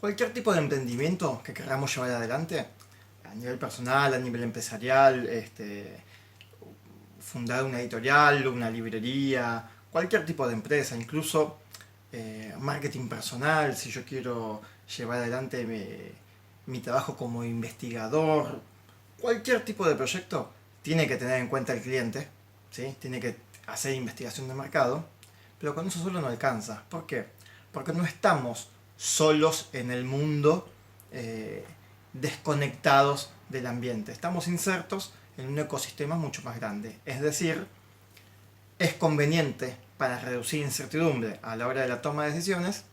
Cualquier tipo de emprendimiento que queramos llevar adelante, a nivel personal, a nivel empresarial, fundar una editorial, una librería, cualquier tipo de empresa, incluso marketing personal, si yo quiero llevar adelante mi trabajo como investigador, cualquier tipo de proyecto tiene que tener en cuenta el cliente, ¿sí? Tiene que hacer investigación de mercado, pero con eso solo no alcanza. ¿Por qué? Porque no estamos solos en el mundo, eh, desconectados del ambiente. Estamos insertos en un ecosistema mucho más grande. Es decir, es conveniente para reducir incertidumbre a la hora de la toma de decisiones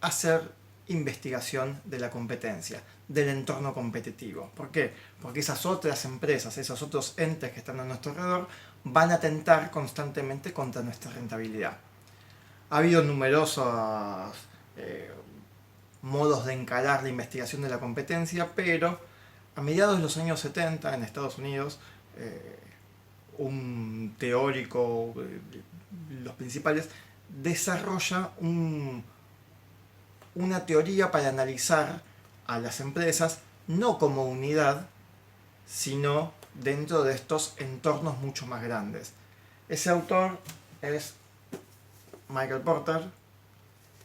hacer investigación de la competencia, del entorno competitivo. ¿Por qué? Porque esas otras empresas, esos otros entes que están a nuestro alrededor, van a atentar constantemente contra nuestra rentabilidad. Ha habido numerosos modos de encarar la investigación de la competencia, pero a mediados de los años 70 en Estados Unidos, un teórico, los principales, desarrolla una teoría para analizar a las empresas no como unidad, sino dentro de estos entornos mucho más grandes. Ese autor es Michael Porter,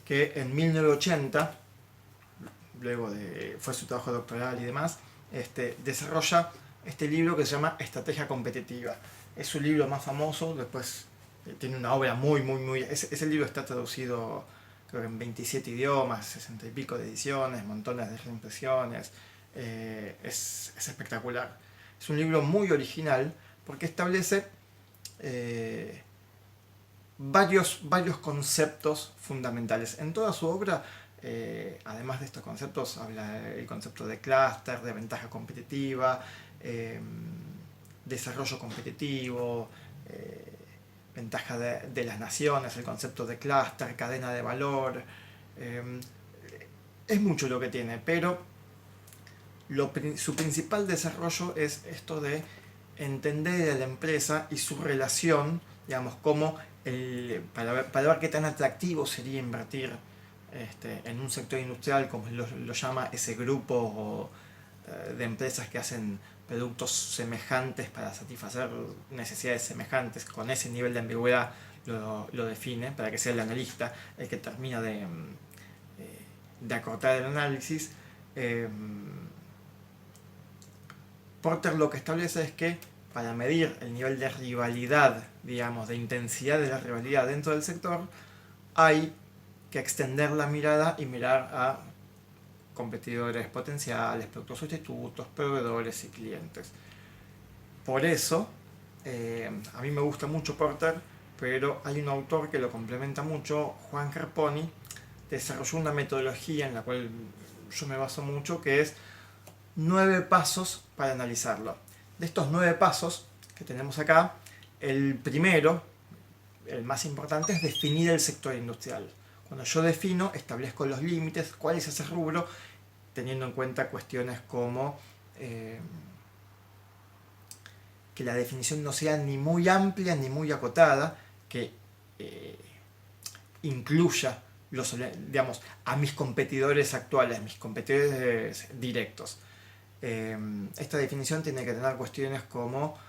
que en 1980, fue su trabajo doctoral y demás, desarrolla este libro que se llama Estrategia Competitiva. Es su libro más famoso, después tiene una obra muy... Ese libro está traducido creo que en 27 idiomas, 60 y pico de ediciones, montones de reimpresiones. Es espectacular. Es un libro muy original porque establece varios conceptos fundamentales. En toda su obra, además de estos conceptos, habla el concepto de clúster, de ventaja competitiva, desarrollo competitivo, ventaja de las naciones, el concepto de clúster, cadena de valor. Eh, es mucho lo que tiene, pero su principal desarrollo es esto de entender a la empresa y su relación, digamos, como para ver qué tan atractivo sería invertir en un sector industrial, como lo llama ese grupo de empresas que hacen productos semejantes para satisfacer necesidades semejantes, con ese nivel de ambigüedad lo define, para que sea el analista el que termina de acortar el análisis. Porter lo que establece es que para medir el nivel de rivalidad, digamos, de intensidad de la rivalidad dentro del sector, hay que extender la mirada y mirar a competidores potenciales, productos sustitutos, proveedores y clientes. Por eso, a mí me gusta mucho Porter, pero hay un autor que lo complementa mucho, Juan Carponi, desarrolló una metodología en la cual yo me baso mucho, que es 9 pasos para analizarlo. De estos 9 pasos que tenemos acá, el primero, el más importante, es definir el sector industrial. Cuando yo defino, establezco los límites, cuál es ese rubro, teniendo en cuenta cuestiones como que la definición no sea ni muy amplia ni muy acotada, que incluya digamos, a mis competidores actuales, mis competidores directos. Esta definición tiene que tener cuestiones como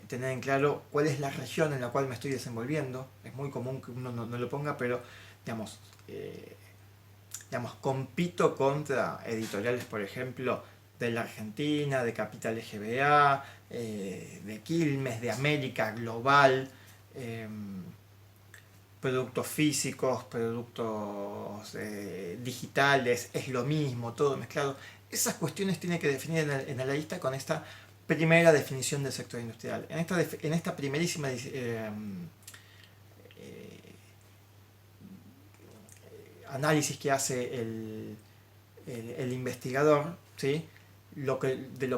tener en claro cuál es la región en la cual me estoy desenvolviendo. Es muy común que uno no lo ponga, pero digamos, compito contra editoriales, por ejemplo, de la Argentina, de Capital GBA, de Quilmes, de América, Global, productos físicos, productos digitales, es lo mismo, todo mezclado. Esas cuestiones tiene que definir en la lista con esta primera definición del sector industrial. En esta primerísima análisis que hace el investigador, ¿sí? Lo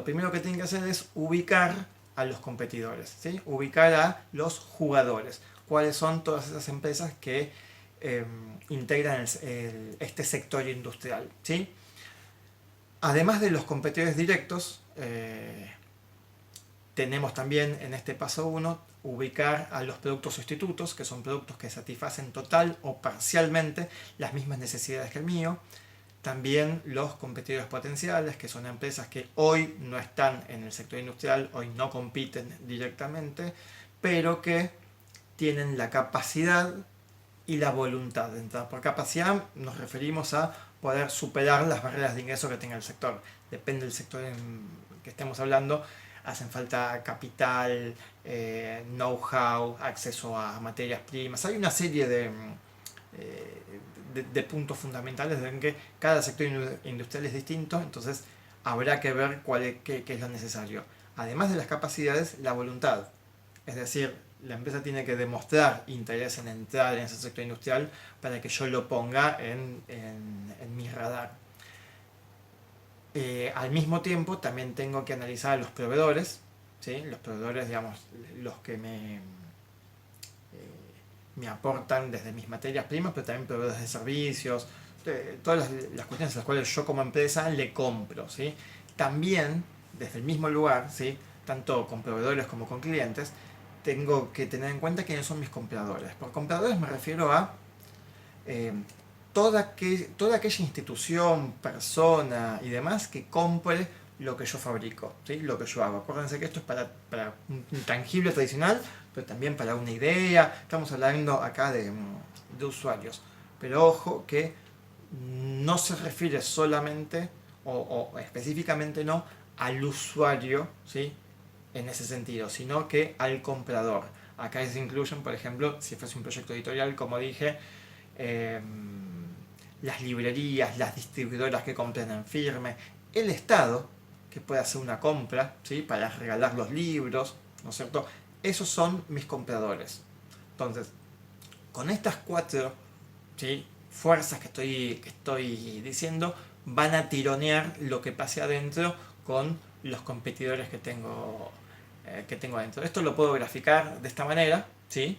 primero que tiene que hacer es ubicar a los competidores, ¿sí? Ubicar a los jugadores. ¿Cuáles son todas esas empresas que integran este sector industrial? ¿Sí? Además de los competidores directos, tenemos también en este paso 1 ubicar a los productos sustitutos, que son productos que satisfacen total o parcialmente las mismas necesidades que el mío. también los competidores potenciales, que son empresas que hoy no están en el sector industrial, hoy no compiten directamente, pero que tienen la capacidad y la voluntad de entrar. Por capacidad nos referimos a poder superar las barreras de ingreso que tenga el sector. Depende del sector en que estemos hablando, hacen falta capital, know-how, acceso a materias primas. Hay una serie de puntos fundamentales en que cada sector industrial es distinto, entonces habrá que ver qué es lo necesario. Además de las capacidades, la voluntad. Es decir, la empresa tiene que demostrar interés en entrar en ese sector industrial para que yo lo ponga en mi radar. Al mismo tiempo, también tengo que analizar a los proveedores, ¿sí? Los proveedores, digamos, los que me aportan desde mis materias primas, pero también proveedores de servicios, todas las cuestiones a las cuales yo como empresa le compro, ¿sí? También, desde el mismo lugar, ¿sí? Tanto con proveedores como con clientes, tengo que tener en cuenta quiénes son mis compradores. Por compradores me refiero a toda aquella institución, persona y demás que compre lo que yo fabrico, ¿sí? Lo que yo hago. Acuérdense que esto es para un tangible tradicional, pero también para una idea. Estamos hablando acá de usuarios. Pero ojo que no se refiere solamente o específicamente no al usuario, ¿sí? En ese sentido, sino que al comprador. Acá se incluyen, por ejemplo, si fuese un proyecto editorial, como dije, las librerías, las distribuidoras que compren en firme, el Estado, que puede hacer una compra, ¿sí? Para regalar los libros, ¿no es cierto? Esos son mis compradores. Entonces, con estas cuatro, ¿sí? Fuerzas que estoy diciendo, van a tironear lo que pase adentro con los competidores que tengo adentro. Esto lo puedo graficar de esta manera, ¿sí?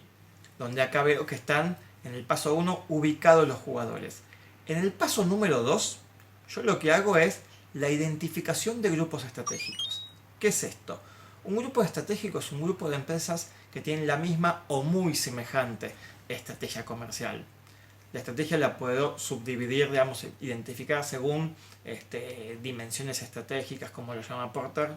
Donde acá veo que están en el paso 1 ubicados los jugadores. En el paso número 2, yo lo que hago es la identificación de grupos estratégicos. ¿Qué es esto? Un grupo estratégico es un grupo de empresas que tienen la misma o muy semejante estrategia comercial. La estrategia la puedo subdividir, digamos, identificar según dimensiones estratégicas, como lo llama Porter.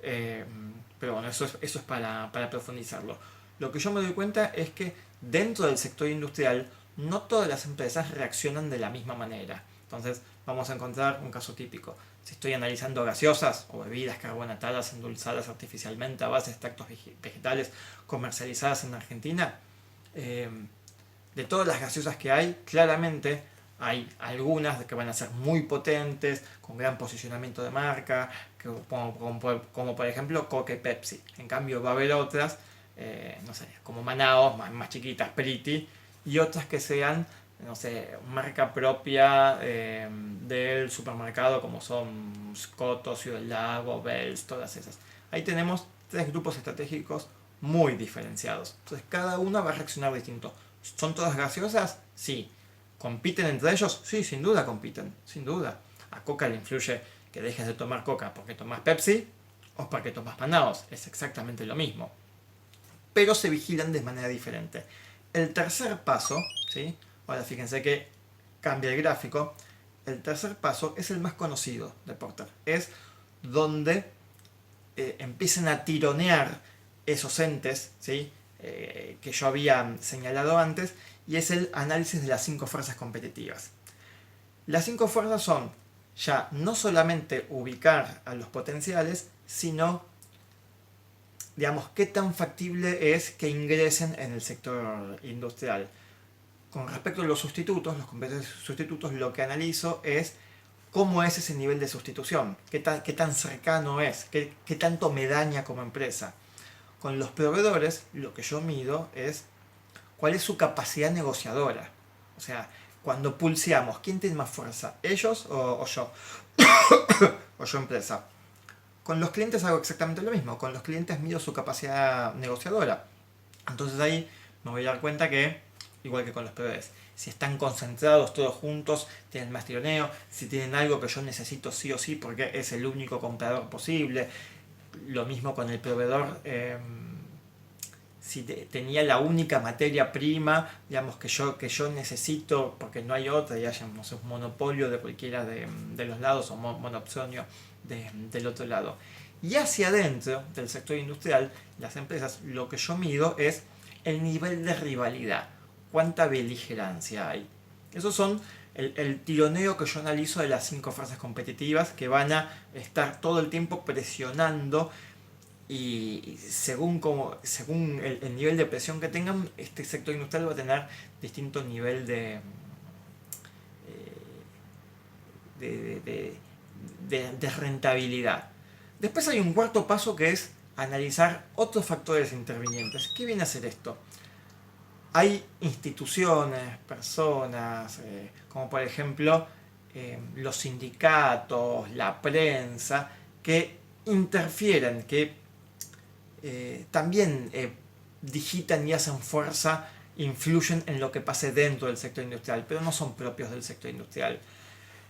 Pero bueno, eso es para profundizarlo. Lo que yo me doy cuenta es que dentro del sector industrial no todas las empresas reaccionan de la misma manera. Entonces vamos a encontrar un caso típico. Si estoy analizando gaseosas o bebidas carbonatadas endulzadas artificialmente a base de extractos vegetales comercializadas en Argentina, de todas las gaseosas que hay, claramente hay algunas que van a ser muy potentes, con gran posicionamiento de marca, como por ejemplo Coca y Pepsi. En cambio va a haber otras, no sé, como Manaos, más chiquitas, Pretty, y otras que sean, no sé, marca propia del supermercado, como son Scotto, Ciudad del Lago, Bells, todas esas. Ahí tenemos tres grupos estratégicos muy diferenciados. Entonces cada una va a reaccionar distinto. ¿Son todas gaseosas? Sí. ¿Compiten entre ellos? Sí, sin duda compiten, sin duda. A Coca le influye que dejes de tomar Coca porque tomas Pepsi o porque tomas Manaos. Es exactamente lo mismo. Pero se vigilan de manera diferente. El tercer paso, ¿sí? Ahora fíjense que cambia el gráfico. El tercer paso es el más conocido de Porter. Es donde empiezan a tironear esos entes, ¿sí? Que yo había señalado antes, y es el análisis de las 5 fuerzas competitivas. Las 5 fuerzas son ya no solamente ubicar a los potenciales, sino, digamos, qué tan factible es que ingresen en el sector industrial. Con respecto a los sustitutos, los competidores sustitutos, lo que analizo es cómo es ese nivel de sustitución, qué tan cercano es, qué tanto me daña como empresa. Con los proveedores, lo que yo mido es cuál es su capacidad negociadora. O sea, cuando pulseamos, ¿quién tiene más fuerza? ¿Ellos o yo? O yo empresa. Con los clientes hago exactamente lo mismo. Con los clientes mido su capacidad negociadora. Entonces ahí me voy a dar cuenta que, igual que con los proveedores, si están concentrados todos juntos, tienen más tironeo, si tienen algo que yo necesito sí o sí porque es el único comprador posible. Lo mismo con el proveedor tenía la única materia prima, digamos, que yo necesito, porque no hay otra, y haya, no sé, un monopolio de cualquiera de los lados o monopsonio del otro lado. Y hacia adentro del sector industrial, las empresas, lo que yo mido es el nivel de rivalidad, cuánta beligerancia hay. Esos son el tironeo que yo analizo de las 5 fuerzas competitivas que van a estar todo el tiempo presionando, y según el nivel de presión que tengan, este sector industrial va a tener distinto nivel de, de, de rentabilidad. Después hay un cuarto paso que es analizar otros factores intervinientes. ¿Qué viene a hacer esto? Hay instituciones, personas, como por ejemplo los sindicatos, la prensa, que interfieren, que también digitan y hacen fuerza, influyen en lo que pase dentro del sector industrial, pero no son propios del sector industrial.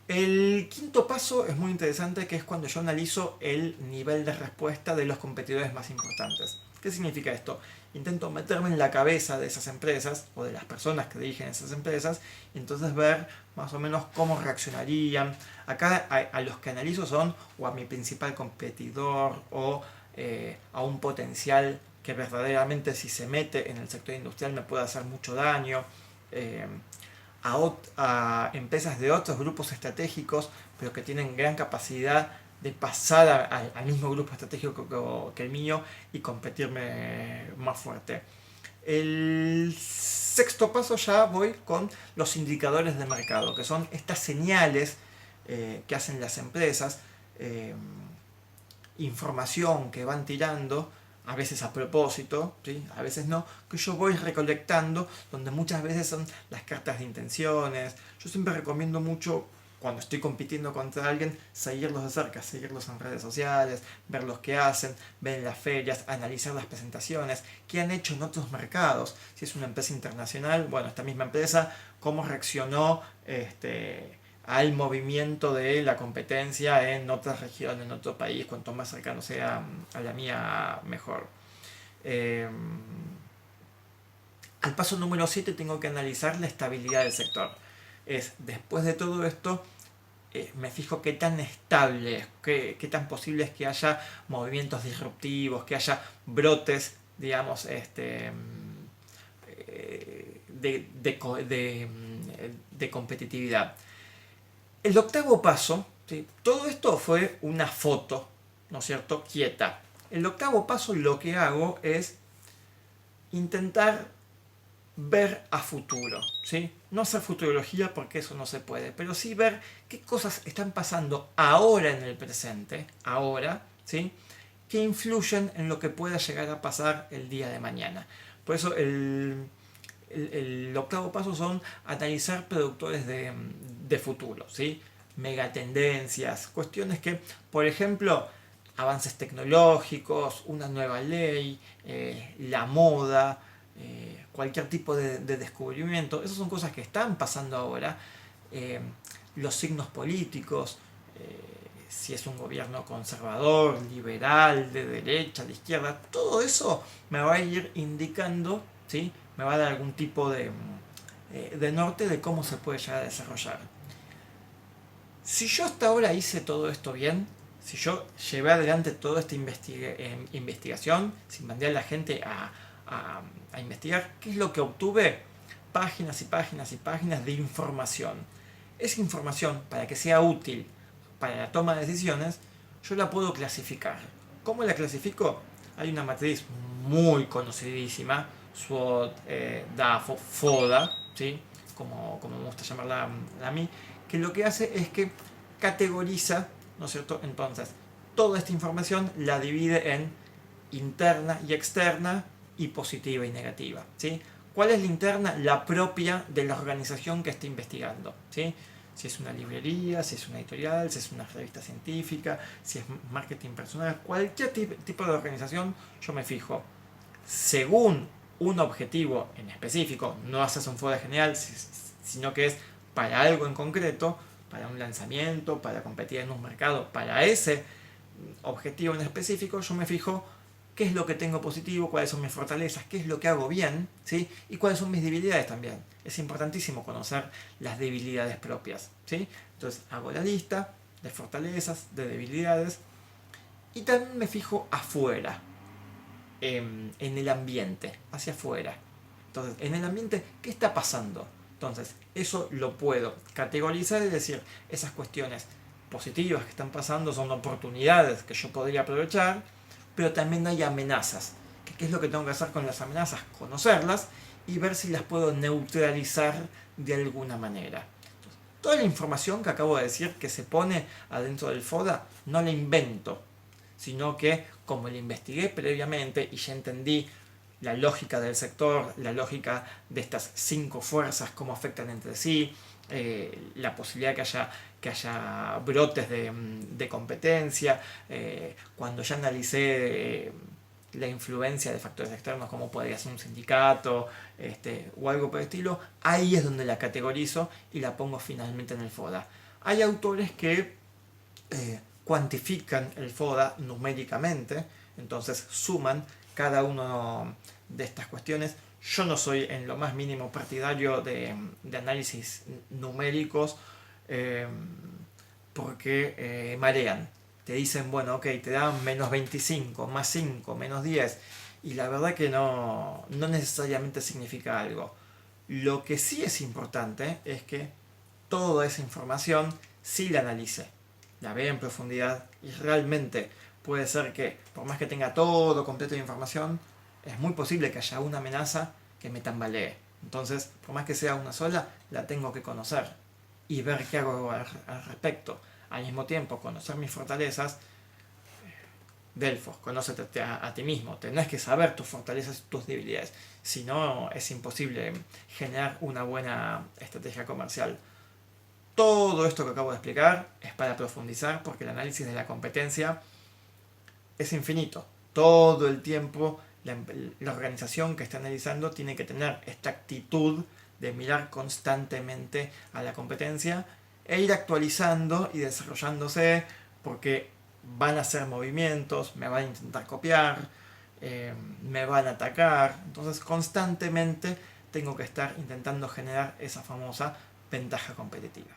El quinto paso es muy interesante, que es cuando yo analizo el nivel de respuesta de los competidores más importantes. ¿Qué significa esto? Intento meterme en la cabeza de esas empresas o de las personas que dirigen esas empresas y entonces ver más o menos cómo reaccionarían. Acá a los que analizo son o a mi principal competidor o a un potencial que verdaderamente, si se mete en el sector industrial, me puede hacer mucho daño. Eh, a empresas de otros grupos estratégicos, pero que tienen gran capacidad de pasar al mismo grupo estratégico que el mío y competirme más fuerte. El sexto paso ya voy con los indicadores de mercado, que son estas señales que hacen las empresas, información que van tirando, a veces a propósito, ¿sí? A veces no, que yo voy recolectando, donde muchas veces son las cartas de intenciones. Yo siempre recomiendo mucho, cuando estoy compitiendo contra alguien, seguirlos de cerca, seguirlos en redes sociales, ver los que hacen, ver en las ferias, analizar las presentaciones, qué han hecho en otros mercados. Si es una empresa internacional, bueno, esta misma empresa, cómo reaccionó al movimiento de la competencia en otra región, en otro país. Cuanto más cercano sea a la mía, mejor. Eh, Al paso número 7 tengo que analizar la estabilidad del sector. Después de todo esto, me fijo qué tan estable es, qué tan posible es que haya movimientos disruptivos, que haya brotes, digamos, de competitividad. El octavo paso, ¿sí? Todo esto fue una foto, ¿no es cierto?, quieta. El octavo paso, lo que hago es intentar ver a futuro, ¿sí? No hacer futurología porque eso no se puede, pero sí ver qué cosas están pasando ahora en el presente, ahora, ¿sí?, que influyen en lo que pueda llegar a pasar el día de mañana. Por eso el octavo paso son analizar productores de futuro, ¿sí? Megatendencias, cuestiones que, por ejemplo, avances tecnológicos, una nueva ley, la moda, cualquier tipo de descubrimiento. Esas son cosas que están pasando ahora. Los signos políticos, si es un gobierno conservador, liberal, de derecha, de izquierda, todo eso me va a ir indicando, ¿sí?, me va a dar algún tipo de norte de cómo se puede llegar a desarrollar. Si yo hasta ahora hice todo esto bien, si yo llevé adelante toda esta investigación, si mandé a la gente a investigar, ¿qué es lo que obtuve? Páginas y páginas y páginas de información. Esa información, para que sea útil para la toma de decisiones, yo la puedo clasificar. ¿Cómo la clasifico? Hay una matriz muy conocidísima, SWOT, DAFO, FODA, ¿sí?, como me gusta llamarla a mí, que lo que hace es que categoriza, ¿no es cierto? Entonces, toda esta información la divide en interna y externa y positiva y negativa, ¿sí? ¿Cuál es la interna? La propia de la organización que está investigando, ¿sí? Si es una librería, si es una editorial, si es una revista científica, si es marketing personal, cualquier tipo de organización, yo me fijo según un objetivo en específico. No haces un FODA general, sino que es para algo en concreto, para un lanzamiento, para competir en un mercado, para ese objetivo en específico. Yo me fijo qué es lo que tengo positivo, cuáles son mis fortalezas, qué es lo que hago bien, ¿sí? Y cuáles son mis debilidades también. Es importantísimo conocer las debilidades propias, ¿sí? Entonces hago la lista de fortalezas, de debilidades, y también me fijo afuera, en el ambiente, hacia afuera. Entonces, en el ambiente, ¿qué está pasando? Entonces, eso lo puedo categorizar y decir, esas cuestiones positivas que están pasando son oportunidades que yo podría aprovechar, pero también hay amenazas. ¿Qué es lo que tengo que hacer con las amenazas? Conocerlas y ver si las puedo neutralizar de alguna manera. Entonces, toda la información que acabo de decir que se pone adentro del FODA, no la invento, sino que como la investigué previamente y ya entendí la lógica del sector, la lógica de estas 5 fuerzas, cómo afectan entre sí, la posibilidad que haya brotes de competencia, cuando ya analicé la influencia de factores externos como podría ser un sindicato o algo por el estilo, ahí es donde la categorizo y la pongo finalmente en el FODA. Hay autores que cuantifican el FODA numéricamente, entonces suman cada uno de estas cuestiones. Yo no soy en lo más mínimo partidario de análisis numéricos porque marean. Te dicen, bueno, ok, te dan menos 25, más 5, menos 10, y la verdad que no necesariamente significa algo. Lo que sí es importante es que toda esa información sí la analice, la vea en profundidad y realmente puede ser que, por más que tenga todo completo de información, es muy posible que haya una amenaza que me tambalee. Entonces, por más que sea una sola, la tengo que conocer y ver qué hago al respecto. Al mismo tiempo, conocer mis fortalezas. Delfos, conócete a ti mismo. Tenés que saber tus fortalezas y tus debilidades. Si no, es imposible generar una buena estrategia comercial. Todo esto que acabo de explicar es para profundizar porque el análisis de la competencia es infinito. Todo el tiempo la organización que está analizando tiene que tener esta actitud de mirar constantemente a la competencia e ir actualizando y desarrollándose porque van a hacer movimientos, me van a intentar copiar, me van a atacar. Entonces constantemente tengo que estar intentando generar esa famosa ventaja competitiva.